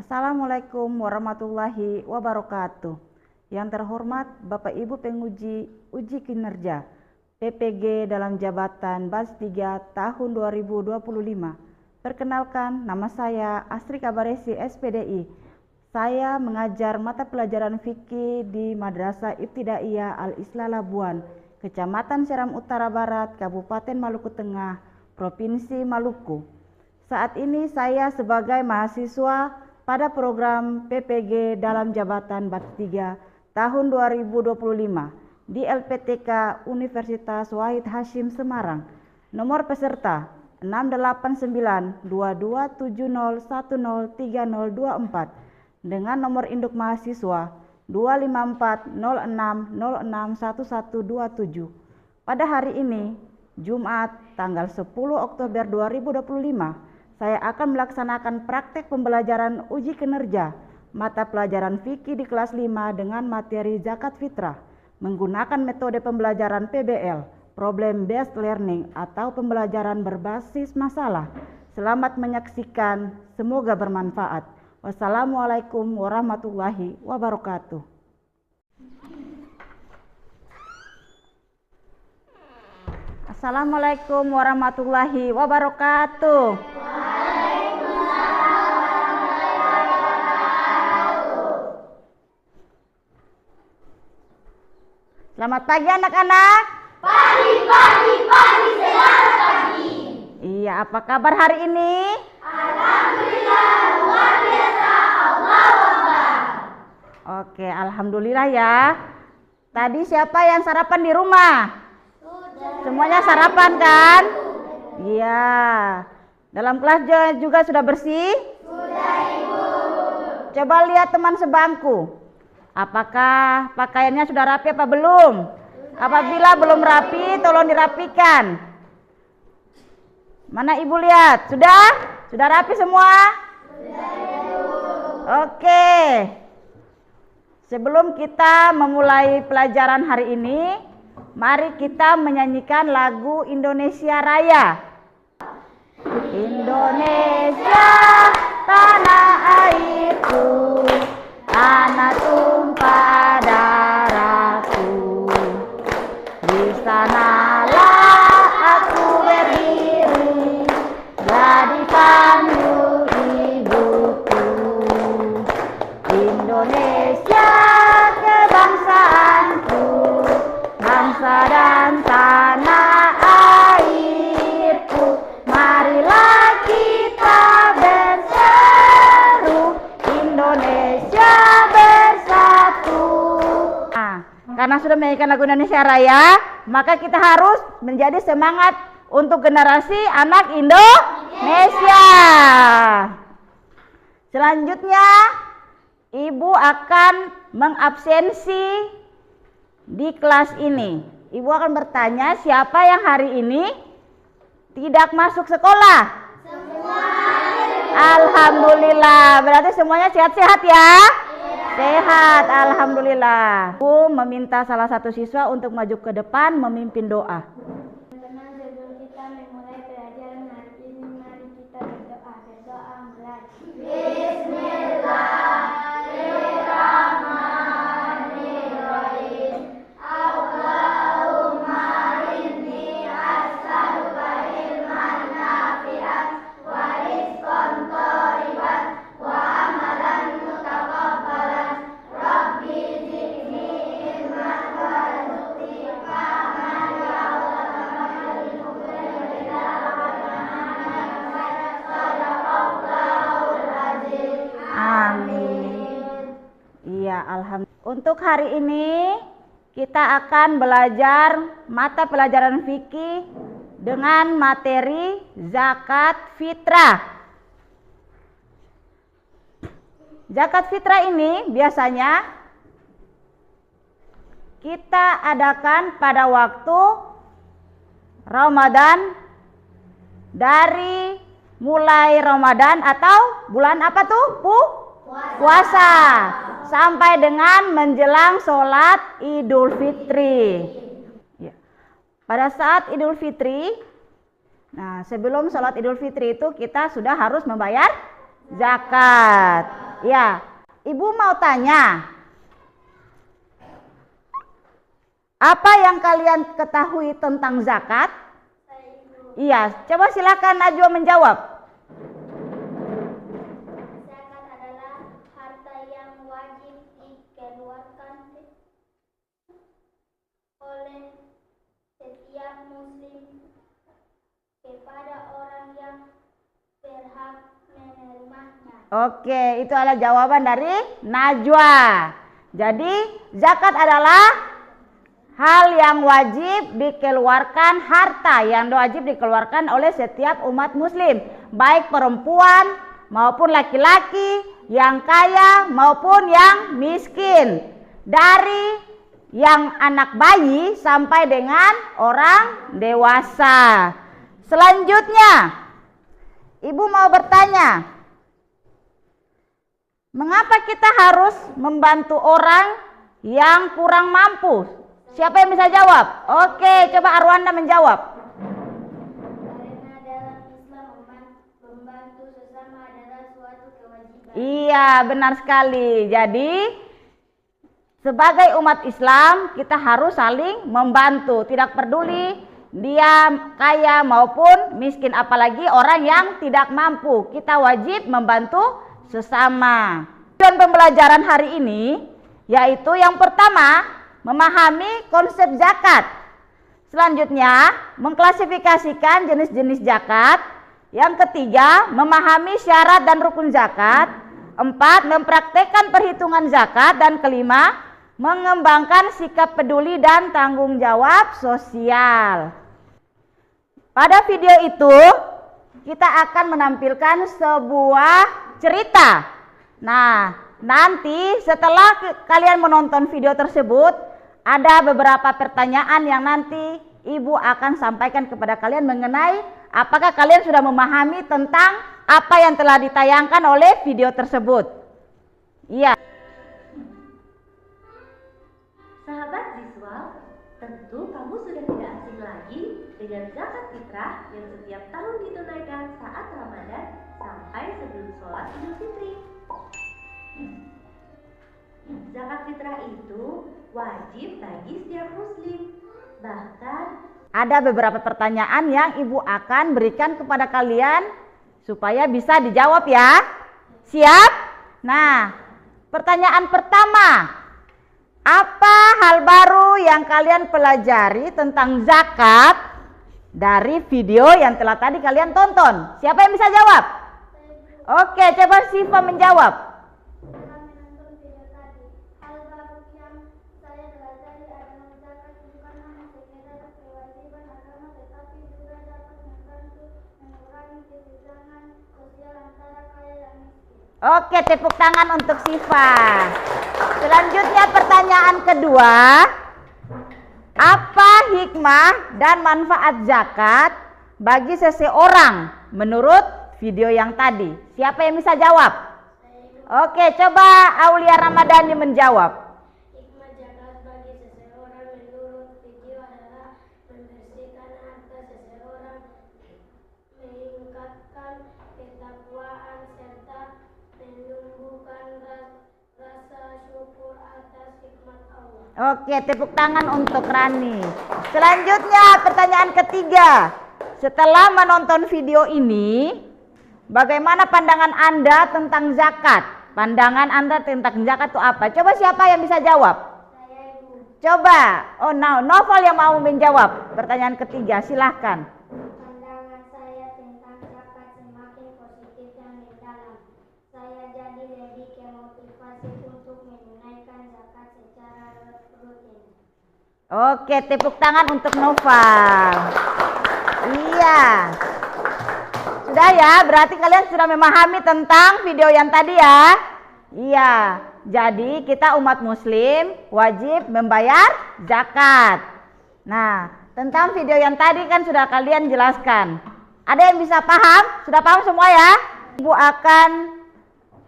Assalamualaikum warahmatullahi wabarakatuh. Yang terhormat Bapak Ibu penguji uji kinerja PPG dalam jabatan BAS 3 tahun 2025. Perkenalkan, nama saya Astri Kabaresi SPDI. Saya mengajar mata pelajaran fikih di Madrasah Ibtidaiyah Al-Islah Labuan, Kecamatan Seram Utara Barat, Kabupaten Maluku Tengah, Provinsi Maluku. Saat ini saya sebagai mahasiswa pada program PPG dalam jabatan BAS 3 tahun 2025 di LPTK Universitas Wahid Hasyim Semarang. Nomor peserta 6892270103024 dengan nomor induk mahasiswa 25406061127. Pada hari ini, Jumat tanggal 10 Oktober 2025, saya akan melaksanakan praktek pembelajaran uji kinerja mata pelajaran fikih di kelas 5 dengan materi zakat fitrah menggunakan metode pembelajaran PBL, Problem Based Learning atau pembelajaran berbasis masalah. Selamat menyaksikan, semoga bermanfaat. Wassalamualaikum warahmatullahi wabarakatuh. Assalamualaikum warahmatullahi wabarakatuh. Selamat pagi anak-anak. Pagi, selamat pagi. Iya, apa kabar hari ini? Alhamdulillah, luar biasa, Allahu Akbar. Oke, alhamdulillah ya. Tadi siapa yang sarapan di rumah? Semuanya sarapan kan? Iya. Dalam kelas juga sudah bersih? Sudah, Ibu. Coba lihat teman sebangku. Apakah pakaiannya sudah rapi apa belum? Apabila belum rapi, tolong dirapikan. Mana Ibu lihat? Sudah? Sudah rapi semua? Sudah, Ibu. Oke. Sebelum kita memulai pelajaran hari ini, mari kita menyanyikan lagu Indonesia Raya. Indonesia, tanah airku, tanah tumpah darahku, di sanalah aku berdiri, jadi panggil ibuku. Indonesia kebangsaanku, bangsa dan tanah airku, marilah kita berseru, Indonesia bersatu. Karena sudah menyanyikan lagu Indonesia Raya, maka kita harus menjadi semangat untuk generasi anak Indonesia. Selanjutnya, Ibu akan mengabsensi di kelas ini. Ibu akan bertanya, siapa yang hari ini tidak masuk sekolah? Alhamdulillah, berarti semuanya sehat-sehat ya? Sehat, alhamdulillah. Ibu meminta salah satu siswa untuk maju ke depan memimpin doa. Teman-teman, sebelum kita memulai pelajaran hari ini, mari kita berdoa. Berdoa mulai. Bismillahirrahmanirrahim. Allahumma inni as'aluka ilman nafi'an wa rizqan thayyiban wa amalan mutaqabbalan. Rabbi zidni ilman warzuqni fahman ya Allah. Amin. Iya, alhamdulillah. Untuk hari ini kita akan belajar mata pelajaran fikih dengan materi zakat fitrah. Zakat fitrah ini biasanya kita adakan pada waktu Ramadan, dari mulai Ramadan atau bulan apa tuh? Puasa. Sampai dengan menjelang sholat Idul Fitri. Ya. Pada saat Idul Fitri, nah sebelum sholat Idul Fitri itu kita sudah harus membayar zakat. Ya, Ibu mau tanya. Apa yang kalian ketahui tentang zakat? Iya, coba silakan Najwa menjawab. Zakat adalah harta yang wajib dikeluarkan oleh setiap muslim kepada orang yang berhak menerimanya. Oke, itu adalah jawaban dari Najwa. Jadi, zakat adalah hal yang wajib dikeluarkan, harta yang wajib dikeluarkan oleh setiap umat muslim, baik perempuan maupun laki-laki, yang kaya maupun yang miskin, dari yang anak bayi sampai dengan orang dewasa. Selanjutnya, Ibu mau bertanya, mengapa kita harus membantu orang yang kurang mampu? Siapa yang bisa jawab? Oke, coba Arwanda menjawab. Karena dalam Islam membantu sesama adalah suatu kewajiban. Iya, benar sekali. Jadi, sebagai umat Islam, kita harus saling membantu. Tidak peduli dia kaya maupun miskin, apalagi orang yang tidak mampu. Kita wajib membantu sesama. Tujuan pembelajaran hari ini yaitu yang pertama, memahami konsep zakat. Selanjutnya, mengklasifikasikan jenis-jenis zakat. Yang ketiga, memahami syarat dan rukun zakat. 4, mempraktekkan perhitungan zakat. Dan kelima, mengembangkan sikap peduli dan tanggung jawab sosial. Pada video itu, kita akan menampilkan sebuah cerita. Nah, nanti setelah kalian menonton video tersebut, ada beberapa pertanyaan yang nanti Ibu akan sampaikan kepada kalian mengenai apakah kalian sudah memahami tentang apa yang telah ditayangkan oleh video tersebut. Iya. Sahabat siswa, tentu kamu sudah tidak asing lagi dengan zakat fitrah yang setiap tahun ditunaikan saat Ramadan sampai sebelum sholat Idul Fitri. Zakat fitrah itu wajib bagi setiap muslim. Bahkan ada beberapa pertanyaan yang Ibu akan berikan kepada kalian supaya bisa dijawab ya. Siap? Nah, pertanyaan pertama. Apa hal baru yang kalian pelajari tentang zakat dari video yang telah tadi kalian tonton? Siapa yang bisa jawab? Oke, coba Siva menjawab. Setelah menonton video tadi, hal baru yang saya pelajari adalah zakat bukan hanya sekedar kewajiban agama, tetapi juga dapat membantu mengurangi kesenjangan sosial antara kaya dan miskin. Oke, tepuk tangan untuk Siva. Selanjutnya pertanyaan kedua. Apa hikmah dan manfaat zakat bagi seseorang menurut video yang tadi? Siapa yang bisa jawab? Oke, coba Aulia Ramadhani menjawab. Hikmah zakat bagi seseorang menurut video adalah membersihkan harta seseorang, meningkatkan ketakwaan serta menumbuhkan rasa syukur atas hikmat Allah. Oke, tepuk tangan untuk Rani. Selanjutnya pertanyaan ketiga. Setelah menonton video ini, bagaimana pandangan Anda tentang zakat? Pandangan Anda tentang zakat itu apa? Coba siapa yang bisa jawab? Saya Ibu. Coba. Oh, Novel yang mau menjawab. Pertanyaan ketiga, silahkan. Pandangan saya tentang zakat semakin positif dan mendalam. Saya jadi lebih kemotivasi untuk menunaikan zakat secara rutin. Oke, tepuk tangan untuk Noval. Iya. Sudah ya, berarti kalian sudah memahami tentang video yang tadi ya. Iya, jadi kita umat muslim wajib membayar zakat. Nah, tentang video yang tadi kan sudah kalian jelaskan. Ada yang bisa paham? Sudah paham semua ya? Ibu akan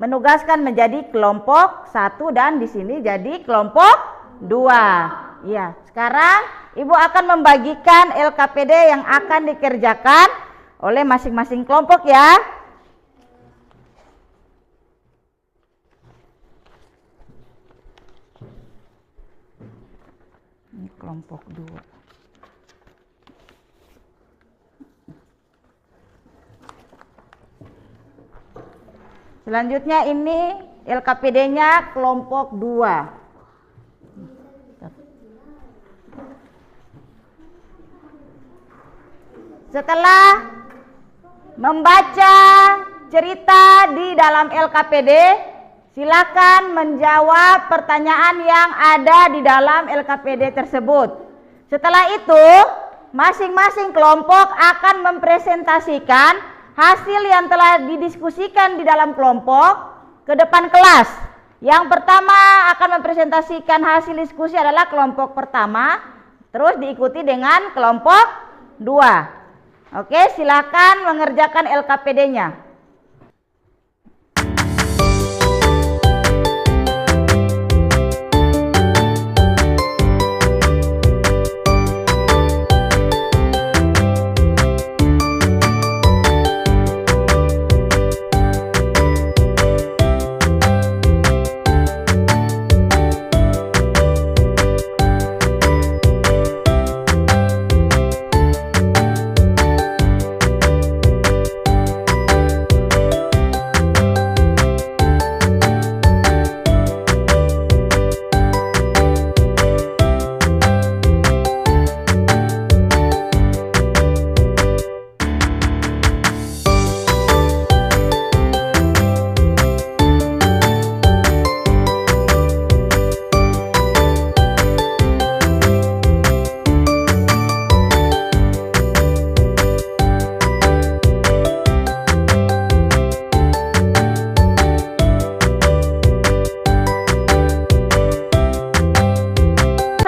menugaskan menjadi kelompok 1 dan di sini jadi kelompok 2. Iya, sekarang Ibu akan membagikan LKPD yang akan dikerjakan oleh masing-masing kelompok ya. kelompok 2. Selanjutnya ini LKPD-nya kelompok 2. Setelah membaca cerita di dalam LKPD, silakan menjawab pertanyaan yang ada di dalam LKPD tersebut. Setelah itu, masing-masing kelompok akan mempresentasikan hasil yang telah didiskusikan di dalam kelompok ke depan kelas. Yang pertama akan mempresentasikan hasil diskusi adalah kelompok pertama, terus diikuti dengan kelompok 2. Oke, silakan mengerjakan LKPD-nya.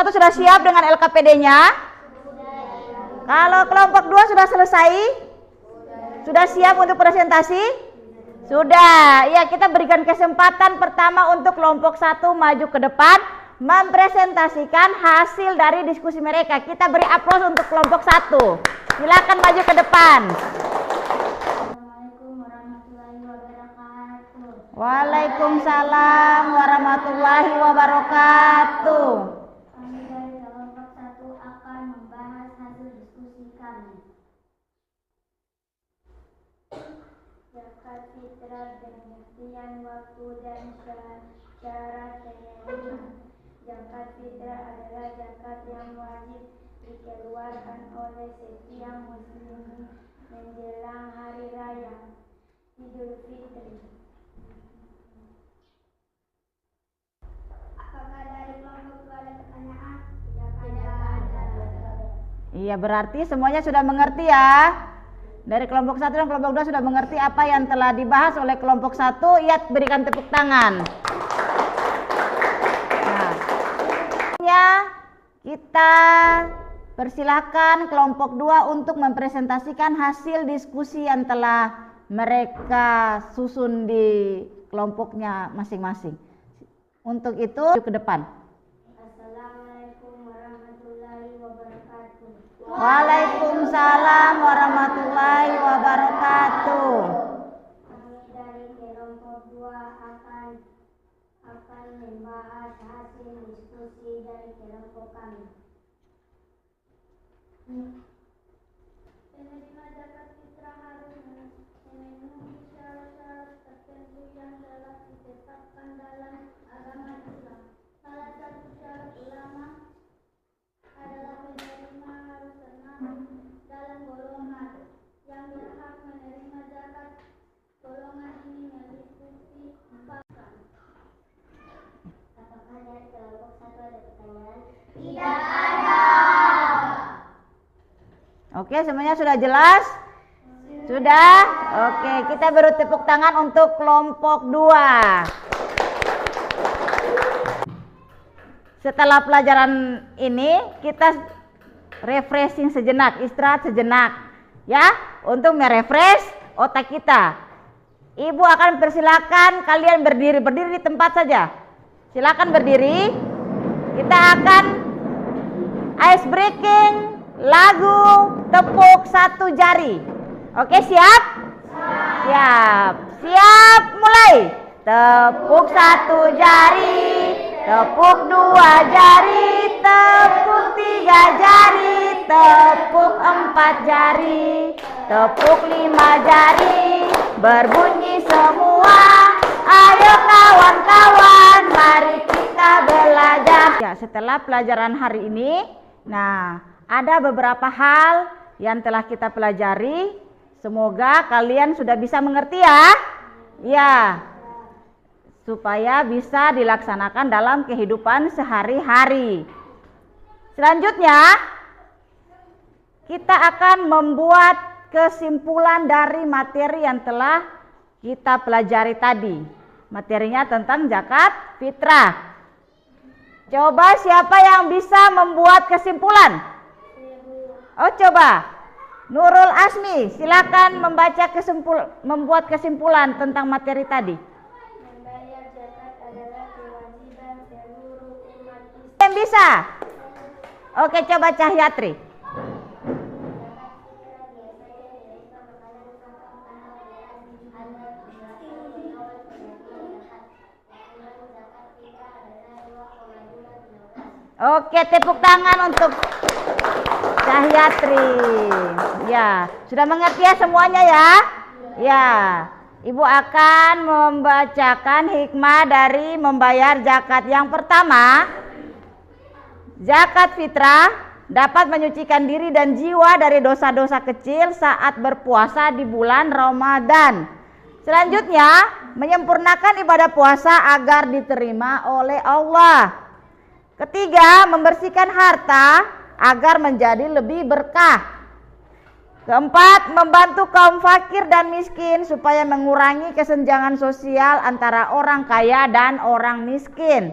Sudah siap dengan LKPD-nya? Kalau kelompok 2 sudah selesai? Sudah siap untuk presentasi? Sudah. Ya, kita berikan kesempatan pertama untuk kelompok 1 maju ke depan mempresentasikan hasil dari diskusi mereka. Kita beri aplaus untuk kelompok 1. Silakan maju ke depan. Assalamualaikum warahmatullahi wabarakatuh. Waalaikumsalam warahmatullahi wabarakatuh. Kami dari kelompok 1 akan membahas hasil diskusi kami. Zakat fitrah pengertian waktu dan syarat penerimaan. Zakat fitrah adalah zakat yang wajib dikeluarkan oleh setiap muslim menjelang hari raya Idul Fitri. Apakah dari kelompok 2 ada pertanyaan? Tidak ada. Iya, berarti semuanya sudah mengerti ya. Dari kelompok 1 dan kelompok 2 sudah mengerti apa yang telah dibahas oleh kelompok 1. Iya, berikan tepuk tangan. Nah, kita persilakan kelompok 2 untuk mempresentasikan hasil diskusi yang telah mereka susun di kelompoknya masing-masing. Untuk itu, ke depan. Assalamualaikum warahmatullahi wabarakatuh. Waalaikumsalam warahmatullahi wabarakatuh. Kami dari kelompok 2 akan membahas hasil diskusi dari kelompok kami. Penerima zakat fitrah harus memenuhi syarat-syarat tertentu yang telah ditetapkan dalam agama Islam. Salah satu syarat ulama adalah penerima harus termasuk dalam golongan yang berhak menerima zakat. Golongan ini meliputi 4. Apakah dari kelompok 1 ada pertanyaan? Tidak ada. Oke, semuanya sudah jelas? Sudah? Oke, kita beri tepuk tangan untuk kelompok 2. Setelah pelajaran ini, kita refreshing sejenak, istirahat sejenak. Ya, untuk merefresh otak kita. Ibu akan persilakan kalian berdiri di tempat saja. Silakan berdiri. Kita akan ice breaking lagu tepuk 1 jari. Oke, siap? Siap. Siap, mulai. Tepuk 1 jari, tepuk 2 jari, tepuk 3 jari, tepuk 4 jari, tepuk 5 jari, berbunyi semua. Ayo kawan-kawan, mari kita belajar. Ya, setelah pelajaran hari ini, nah, ada beberapa hal yang telah kita pelajari. Semoga kalian sudah bisa mengerti ya. Ya, supaya bisa dilaksanakan dalam kehidupan sehari-hari. Selanjutnya, kita akan membuat kesimpulan dari materi yang telah kita pelajari tadi. Materinya tentang zakat fitrah. Coba siapa yang bisa membuat kesimpulan? Oh, coba. Nurul Asmi, silakan membuat kesimpulan tentang materi tadi. Membayar zakat adalah kewajiban seluruh umat Islam. Yang bisa? Oke, coba Cahyatri. Oke, tepuk tangan untuk Cahyatri. Ya, sudah mengerti ya semuanya ya? Ya, Ibu akan membacakan hikmah dari membayar zakat. Yang pertama, zakat fitrah dapat menyucikan diri dan jiwa dari dosa-dosa kecil saat berpuasa di bulan Ramadan. Selanjutnya, menyempurnakan ibadah puasa agar diterima oleh Allah. Ketiga, membersihkan harta agar menjadi lebih berkah. Keempat, membantu kaum fakir dan miskin supaya mengurangi kesenjangan sosial antara orang kaya dan orang miskin.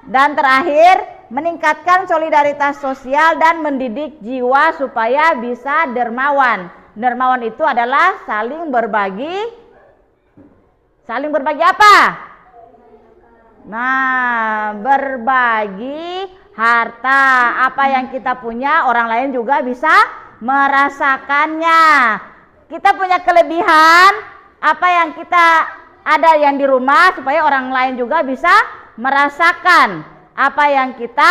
Dan terakhir, meningkatkan solidaritas sosial dan mendidik jiwa supaya bisa dermawan. Dermawan itu adalah saling berbagi. Saling berbagi apa? Nah, berbagi harta. Apa yang kita punya, orang lain juga bisa merasakannya. Kita punya kelebihan, apa yang kita ada yang di rumah, supaya orang lain juga bisa merasakan apa yang kita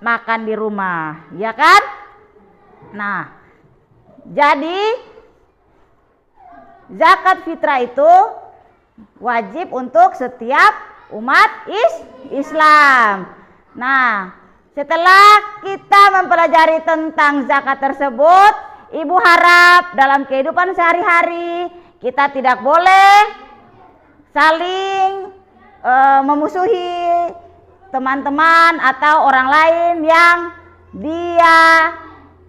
makan di rumah, ya kan? Nah, jadi zakat fitrah itu wajib untuk setiap umat Islam. Nah, setelah kita mempelajari tentang zakat tersebut, Ibu harap dalam kehidupan sehari-hari kita tidak boleh saling memusuhi teman-teman atau orang lain yang dia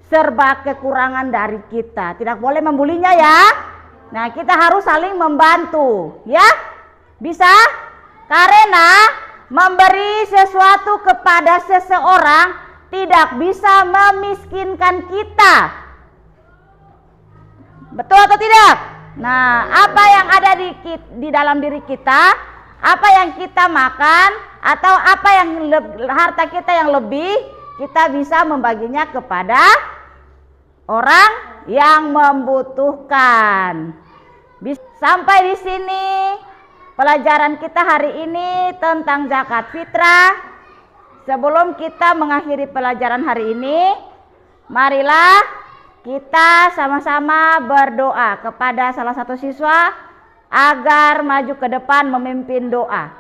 serba kekurangan dari kita. Tidak boleh membulinya ya. Nah, kita harus saling membantu, ya? Bisa? Karena memberi sesuatu kepada seseorang tidak bisa memiskinkan kita. Betul atau tidak? Nah, apa yang ada di dalam diri kita, apa yang kita makan, atau apa yang harta kita yang lebih, kita bisa membaginya kepada orang yang membutuhkan. Sampai di sini pelajaran kita hari ini tentang zakat fitrah. Sebelum kita mengakhiri pelajaran hari ini, marilah kita sama-sama berdoa kepada salah satu siswa agar maju ke depan memimpin doa.